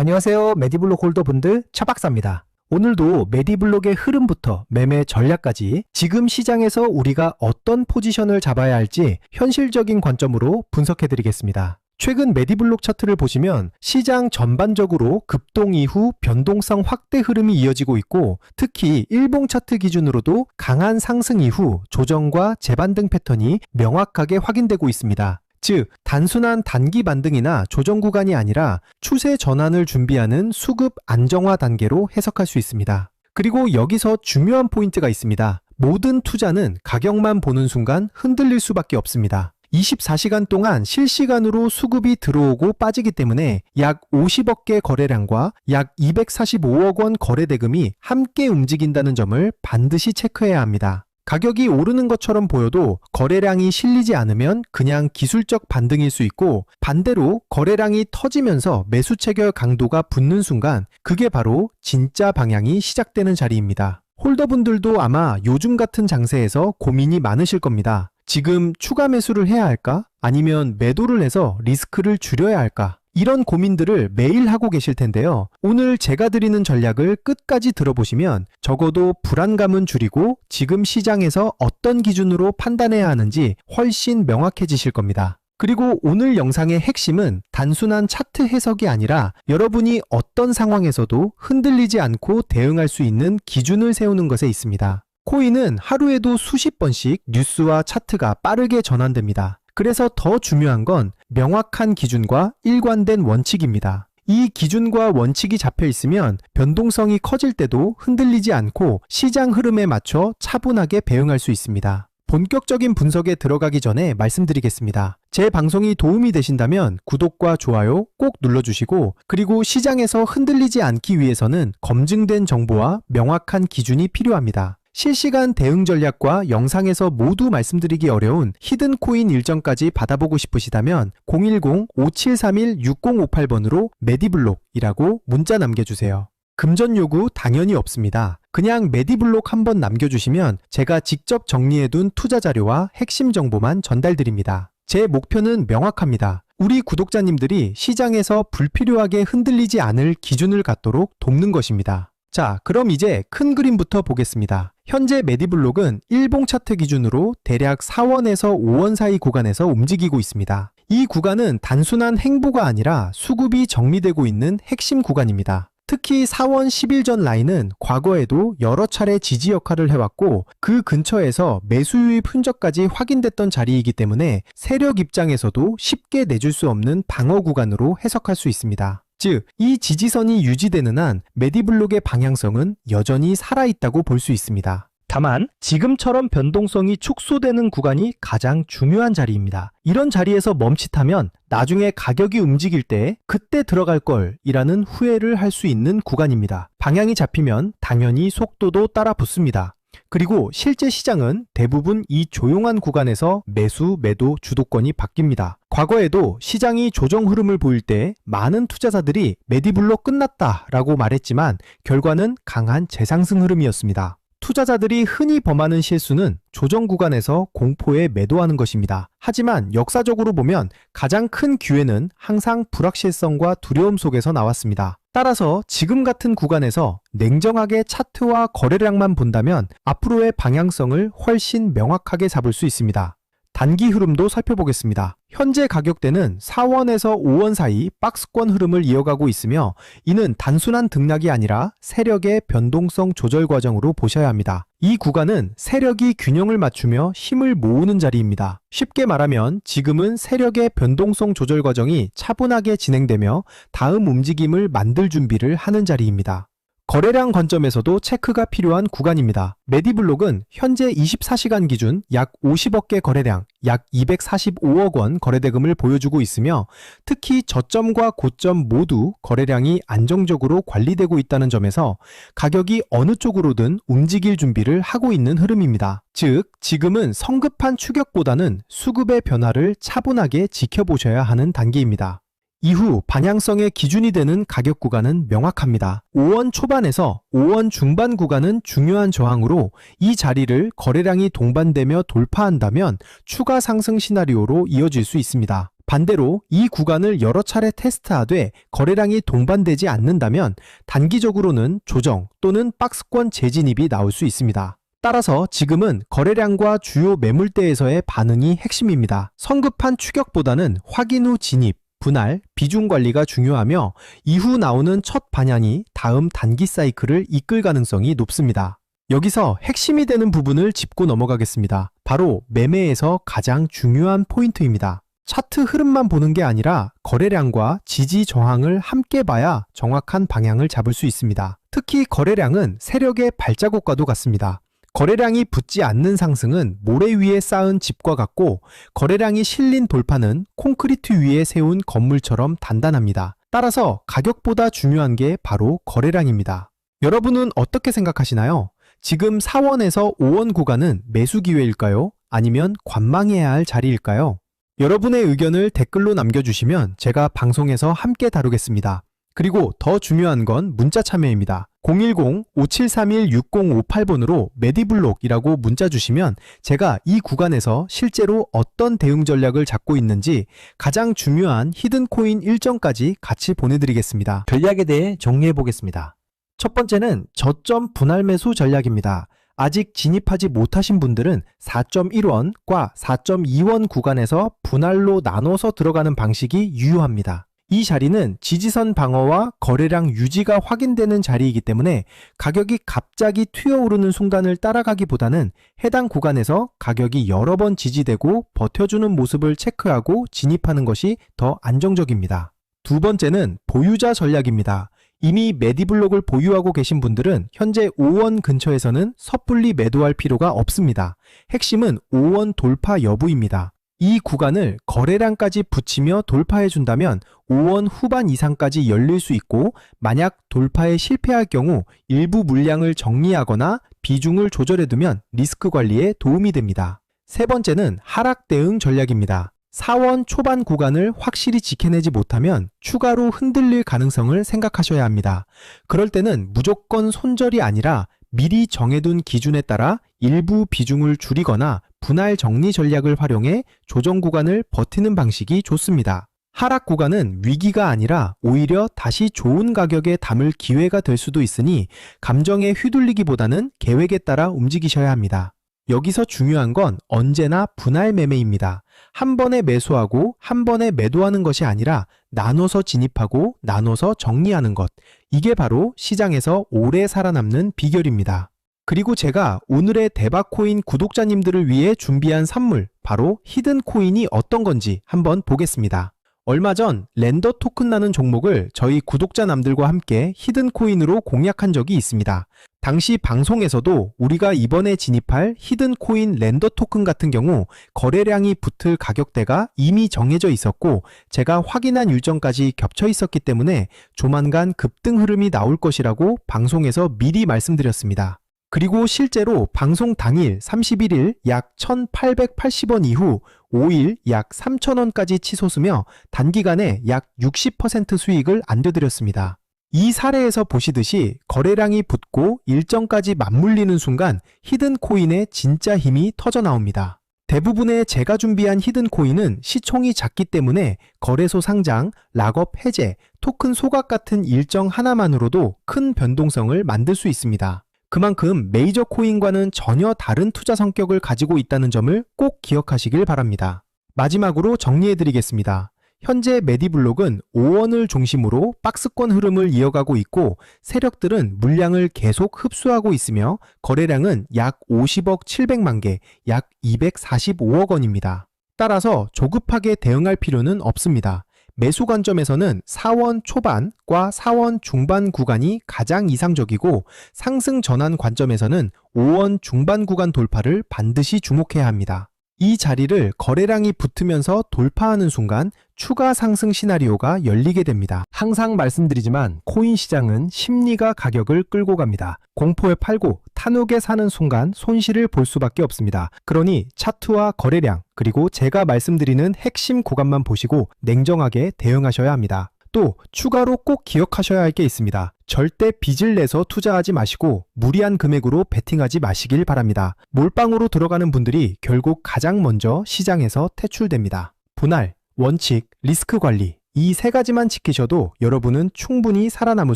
안녕하세요. 메디블록 홀더분들 차박사입니다. 오늘도 메디블록의 흐름부터 매매 전략까지 지금 시장에서 우리가 어떤 포지션을 잡아야 할지 현실적인 관점으로 분석해 드리겠습니다. 최근 메디블록 차트를 보시면 시장 전반적으로 급동 이후 변동성 확대 흐름이 이어지고 있고, 특히 일봉 차트 기준으로도 강한 상승 이후 조정과 재반등 패턴이 명확하게 확인되고 있습니다. 즉, 단순한 단기 반등이나 조정 구간이 아니라 추세 전환을 준비하는 수급 안정화 단계로 해석할 수 있습니다. 그리고 여기서 중요한 포인트가 있습니다. 모든 투자는 가격만 보는 순간 흔들릴 수밖에 없습니다. 24시간 동안 실시간으로 수급이 들어오고 빠지기 때문에 약 50억 개 거래량과 약 245억 원 거래 대금이 함께 움직인다는 점을 반드시 체크해야 합니다. 가격이 오르는 것처럼 보여도 거래량이 실리지 않으면 그냥 기술적 반등일 수 있고, 반대로 거래량이 터지면서 매수 체결 강도가 붙는 순간 그게 바로 진짜 방향이 시작되는 자리입니다. 홀더분들도 아마 요즘 같은 장세에서 고민이 많으실 겁니다. 지금 추가 매수를 해야 할까? 아니면 매도를 해서 리스크를 줄여야 할까? 이런 고민들을 매일 하고 계실 텐데요. 오늘 제가 드리는 전략을 끝까지 들어보시면 적어도 불안감은 줄이고 지금 시장에서 어떤 기준으로 판단해야 하는지 훨씬 명확해지실 겁니다. 그리고 오늘 영상의 핵심은 단순한 차트 해석이 아니라 여러분이 어떤 상황에서도 흔들리지 않고 대응할 수 있는 기준을 세우는 것에 있습니다. 코인은 하루에도 수십 번씩 뉴스와 차트가 빠르게 전환됩니다. 그래서 더 중요한 건 명확한 기준과 일관된 원칙입니다. 이 기준과 원칙이 잡혀 있으면 변동성이 커질 때도 흔들리지 않고 시장 흐름에 맞춰 차분하게 대응할 수 있습니다. 본격적인 분석에 들어가기 전에 말씀드리겠습니다. 제 방송이 도움이 되신다면 구독과 좋아요 꼭 눌러주시고, 그리고 시장에서 흔들리지 않기 위해서는 검증된 정보와 명확한 기준이 필요합니다. 실시간 대응 전략과 영상에서 모두 말씀드리기 어려운 히든 코인 일정까지 받아보고 싶으시다면 010-5731-6058번으로 메디블록이라고 문자 남겨주세요. 금전 요구 당연히 없습니다. 그냥 메디블록 한번 남겨주시면 제가 직접 정리해둔 투자 자료와 핵심 정보만 전달드립니다. 제 목표는 명확합니다. 우리 구독자님들이 시장에서 불필요하게 흔들리지 않을 기준을 갖도록 돕는 것입니다. 자, 그럼 이제 큰 그림부터 보겠습니다. 현재 메디블록은 일봉 차트 기준으로 대략 4원에서 5원 사이 구간에서 움직이고 있습니다. 이 구간은 단순한 행보가 아니라 수급이 정리되고 있는 핵심 구간입니다. 특히 4원 10일 전 라인은 과거에도 여러 차례 지지 역할을 해왔고, 그 근처에서 매수 유입 흔적까지 확인됐던 자리이기 때문에 세력 입장에서도 쉽게 내줄 수 없는 방어 구간으로 해석할 수 있습니다. 즉, 이 지지선이 유지되는 한 메디블록의 방향성은 여전히 살아있다고 볼 수 있습니다. 다만 지금처럼 변동성이 축소되는 구간이 가장 중요한 자리입니다. 이런 자리에서 멈칫하면 나중에 가격이 움직일 때 그때 들어갈 걸 이라는 후회를 할 수 있는 구간입니다. 방향이 잡히면 당연히 속도도 따라 붙습니다. 그리고 실제 시장은 대부분 이 조용한 구간에서 매수, 매도 주도권이 바뀝니다. 과거에도 시장이 조정 흐름을 보일 때 많은 투자자들이 메디블록 끝났다 라고 말했지만 결과는 강한 재상승 흐름이었습니다. 투자자들이 흔히 범하는 실수는 조정 구간에서 공포에 매도하는 것입니다. 하지만 역사적으로 보면 가장 큰 기회는 항상 불확실성과 두려움 속에서 나왔습니다. 따라서 지금 같은 구간에서 냉정하게 차트와 거래량만 본다면 앞으로의 방향성을 훨씬 명확하게 잡을 수 있습니다. 단기 흐름도 살펴보겠습니다. 현재 가격대는 4원에서 5원 사이 박스권 흐름을 이어가고 있으며, 이는 단순한 등락이 아니라 세력의 변동성 조절 과정으로 보셔야 합니다. 이 구간은 세력이 균형을 맞추며 힘을 모으는 자리입니다. 쉽게 말하면 지금은 세력의 변동성 조절 과정이 차분하게 진행되며 다음 움직임을 만들 준비를 하는 자리입니다. 거래량 관점에서도 체크가 필요한 구간입니다. 메디블록은 현재 24시간 기준 약 50억 개 거래량, 약 245억 원 거래대금을 보여주고 있으며, 특히 저점과 고점 모두 거래량이 안정적으로 관리되고 있다는 점에서 가격이 어느 쪽으로든 움직일 준비를 하고 있는 흐름입니다. 즉, 지금은 성급한 추격보다는 수급의 변화를 차분하게 지켜보셔야 하는 단계입니다. 이후 반향성의 기준이 되는 가격 구간은 명확합니다. 5원 초반에서 5원 중반 구간은 중요한 저항으로 이 자리를 거래량이 동반되며 돌파한다면 추가 상승 시나리오로 이어질 수 있습니다. 반대로 이 구간을 여러 차례 테스트하되 거래량이 동반되지 않는다면 단기적으로는 조정 또는 박스권 재진입이 나올 수 있습니다. 따라서 지금은 거래량과 주요 매물대에서의 반응이 핵심입니다. 성급한 추격보다는 확인 후 진입, 분할, 비중 관리가 중요하며 이후 나오는 첫 반향이 다음 단기 사이클을 이끌 가능성이 높습니다. 여기서 핵심이 되는 부분을 짚고 넘어가겠습니다. 바로 매매에서 가장 중요한 포인트입니다. 차트 흐름만 보는 게 아니라 거래량과 지지 저항을 함께 봐야 정확한 방향을 잡을 수 있습니다. 특히 거래량은 세력의 발자국과도 같습니다. 거래량이 붙지 않는 상승은 모래 위에 쌓은 집과 같고 거래량이 실린 돌파는 콘크리트 위에 세운 건물처럼 단단합니다. 따라서 가격보다 중요한 게 바로 거래량입니다. 여러분은 어떻게 생각하시나요? 지금 4원에서 5원 구간은 매수 기회일까요? 아니면 관망해야 할 자리일까요? 여러분의 의견을 댓글로 남겨주시면 제가 방송에서 함께 다루겠습니다. 그리고 더 중요한 건 문자 참여입니다. 010-5731-6058번으로 메디블록이라고 문자 주시면 제가 이 구간에서 실제로 어떤 대응 전략을 잡고 있는지 가장 중요한 히든코인 일정까지 같이 보내드리겠습니다. 전략에 대해 정리해 보겠습니다. 첫 번째는 저점 분할 매수 전략입니다. 아직 진입하지 못하신 분들은 4.1원과 4.2원 구간에서 분할로 나눠서 들어가는 방식이 유효합니다. 이 자리는 지지선 방어와 거래량 유지가 확인되는 자리이기 때문에 가격이 갑자기 튀어오르는 순간을 따라가기보다는 해당 구간에서 가격이 여러 번 지지되고 버텨주는 모습을 체크하고 진입하는 것이 더 안정적입니다. 두 번째는 보유자 전략입니다. 이미 메디블록을 보유하고 계신 분들은 현재 5원 근처에서는 섣불리 매도할 필요가 없습니다. 핵심은 5원 돌파 여부입니다. 이 구간을 거래량까지 붙이며 돌파해준다면 5원 후반 이상까지 열릴 수 있고 만약 돌파에 실패할 경우 일부 물량을 정리하거나 비중을 조절해두면 리스크 관리에 도움이 됩니다. 세 번째는 하락 대응 전략입니다. 4원 초반 구간을 확실히 지켜내지 못하면 추가로 흔들릴 가능성을 생각하셔야 합니다. 그럴 때는 무조건 손절이 아니라 미리 정해둔 기준에 따라 일부 비중을 줄이거나 분할 정리 전략을 활용해 조정 구간을 버티는 방식이 좋습니다. 하락 구간은 위기가 아니라 오히려 다시 좋은 가격에 담을 기회가 될 수도 있으니 감정에 휘둘리기보다는 계획에 따라 움직이셔야 합니다. 여기서 중요한 건 언제나 분할 매매입니다. 한 번에 매수하고 한 번에 매도하는 것이 아니라 나눠서 진입하고 나눠서 정리하는 것. 이게 바로 시장에서 오래 살아남는 비결입니다. 그리고 제가 오늘의 대박코인 구독자님들을 위해 준비한 선물, 바로 히든코인이 어떤 건지 한번 보겠습니다. 얼마 전 렌더 토큰이라는 종목을 저희 구독자남들과 함께 히든코인으로 공략한 적이 있습니다. 당시 방송에서도 우리가 이번에 진입할 히든코인 렌더 토큰 같은 경우 거래량이 붙을 가격대가 이미 정해져 있었고 제가 확인한 일정까지 겹쳐 있었기 때문에 조만간 급등 흐름이 나올 것이라고 방송에서 미리 말씀드렸습니다. 그리고 실제로 방송 당일 31일 약 1,880원 이후 5일 약 3,000원까지 치솟으며 단기간에 약 60% 수익을 안겨드렸습니다. 이 사례에서 보시듯이 거래량이 붙고 일정까지 맞물리는 순간 히든코인의 진짜 힘이 터져 나옵니다. 대부분의 제가 준비한 히든코인은 시총이 작기 때문에 거래소 상장, 락업 해제, 토큰 소각 같은 일정 하나만으로도 큰 변동성을 만들 수 있습니다. 그만큼 메이저 코인과는 전혀 다른 투자 성격을 가지고 있다는 점을 꼭 기억하시길 바랍니다. 마지막으로 정리해드리겠습니다. 현재 메디블록은 5원을 중심으로 박스권 흐름을 이어가고 있고 세력들은 물량을 계속 흡수하고 있으며 거래량은 약 50억 700만 개, 약 245억 원입니다. 따라서 조급하게 대응할 필요는 없습니다. 매수 관점에서는 4원 초반과 4원 중반 구간이 가장 이상적이고 상승 전환 관점에서는 5원 중반 구간 돌파를 반드시 주목해야 합니다. 이 자리를 거래량이 붙으면서 돌파하는 순간 추가 상승 시나리오가 열리게 됩니다. 항상 말씀드리지만 코인 시장은 심리가 가격을 끌고 갑니다. 공포에 팔고 탄욱에 사는 순간 손실을 볼 수밖에 없습니다. 그러니 차트와 거래량 그리고 제가 말씀드리는 핵심 구간만 보시고 냉정하게 대응하셔야 합니다. 또 추가로 꼭 기억하셔야 할 게 있습니다. 절대 빚을 내서 투자하지 마시고 무리한 금액으로 베팅하지 마시길 바랍니다. 몰빵으로 들어가는 분들이 결국 가장 먼저 시장에서 퇴출됩니다. 분할, 원칙, 리스크 관리 이 세 가지만 지키셔도 여러분은 충분히 살아남을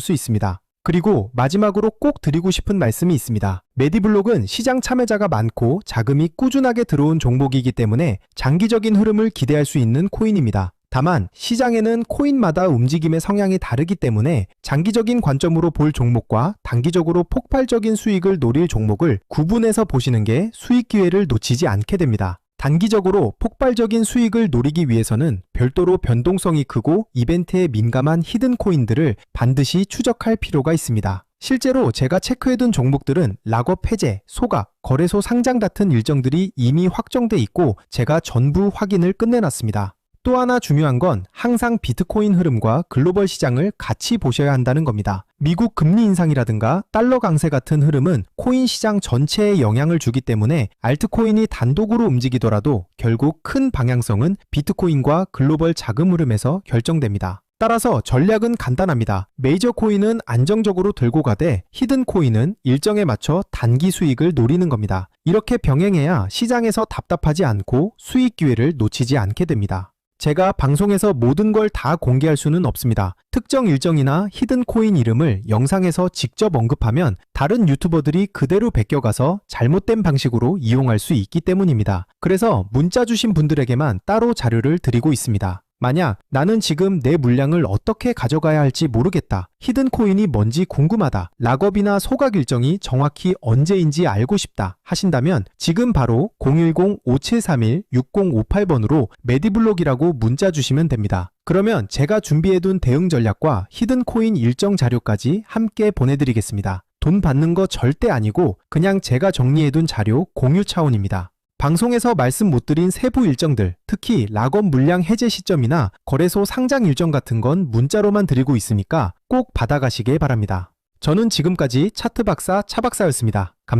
수 있습니다. 그리고 마지막으로 꼭 드리고 싶은 말씀이 있습니다. 메디블록은 시장 참여자가 많고 자금이 꾸준하게 들어온 종목이기 때문에 장기적인 흐름을 기대할 수 있는 코인입니다. 다만 시장에는 코인마다 움직임의 성향이 다르기 때문에 장기적인 관점으로 볼 종목과 단기적으로 폭발적인 수익을 노릴 종목을 구분해서 보시는 게 수익 기회를 놓치지 않게 됩니다. 단기적으로 폭발적인 수익을 노리기 위해서는 별도로 변동성이 크고 이벤트에 민감한 히든 코인들을 반드시 추적할 필요가 있습니다. 실제로 제가 체크해둔 종목들은 락업 해제, 소각, 거래소 상장 같은 일정들이 이미 확정돼 있고 제가 전부 확인을 끝내놨습니다. 또 하나 중요한 건 항상 비트코인 흐름과 글로벌 시장을 같이 보셔야 한다는 겁니다. 미국 금리 인상이라든가 달러 강세 같은 흐름은 코인 시장 전체에 영향을 주기 때문에 알트코인이 단독으로 움직이더라도 결국 큰 방향성은 비트코인과 글로벌 자금 흐름에서 결정됩니다. 따라서 전략은 간단합니다. 메이저 코인은 안정적으로 들고 가되 히든 코인은 일정에 맞춰 단기 수익을 노리는 겁니다. 이렇게 병행해야 시장에서 답답하지 않고 수익 기회를 놓치지 않게 됩니다. 제가 방송에서 모든 걸 다 공개할 수는 없습니다. 특정 일정이나 히든 코인 이름을 영상에서 직접 언급하면 다른 유튜버들이 그대로 베껴가서 잘못된 방식으로 이용할 수 있기 때문입니다. 그래서 문자 주신 분들에게만 따로 자료를 드리고 있습니다. 만약 나는 지금 내 물량을 어떻게 가져가야 할지 모르겠다. 히든 코인이 뭔지 궁금하다. 락업이나 소각 일정이 정확히 언제인지 알고 싶다 하신다면 지금 바로 010-5731-6058번으로 메디블록이라고 문자 주시면 됩니다. 그러면 제가 준비해둔 대응 전략과 히든 코인 일정 자료까지 함께 보내드리겠습니다. 돈 받는 거 절대 아니고 그냥 제가 정리해둔 자료 공유 차원입니다. 방송에서 말씀 못 드린 세부 일정들, 특히 락업 물량 해제 시점이나 거래소 상장 일정 같은 건 문자로만 드리고 있으니까 꼭 받아가시길 바랍니다. 저는 지금까지 차트 박사 차박사였습니다. 감사합니다.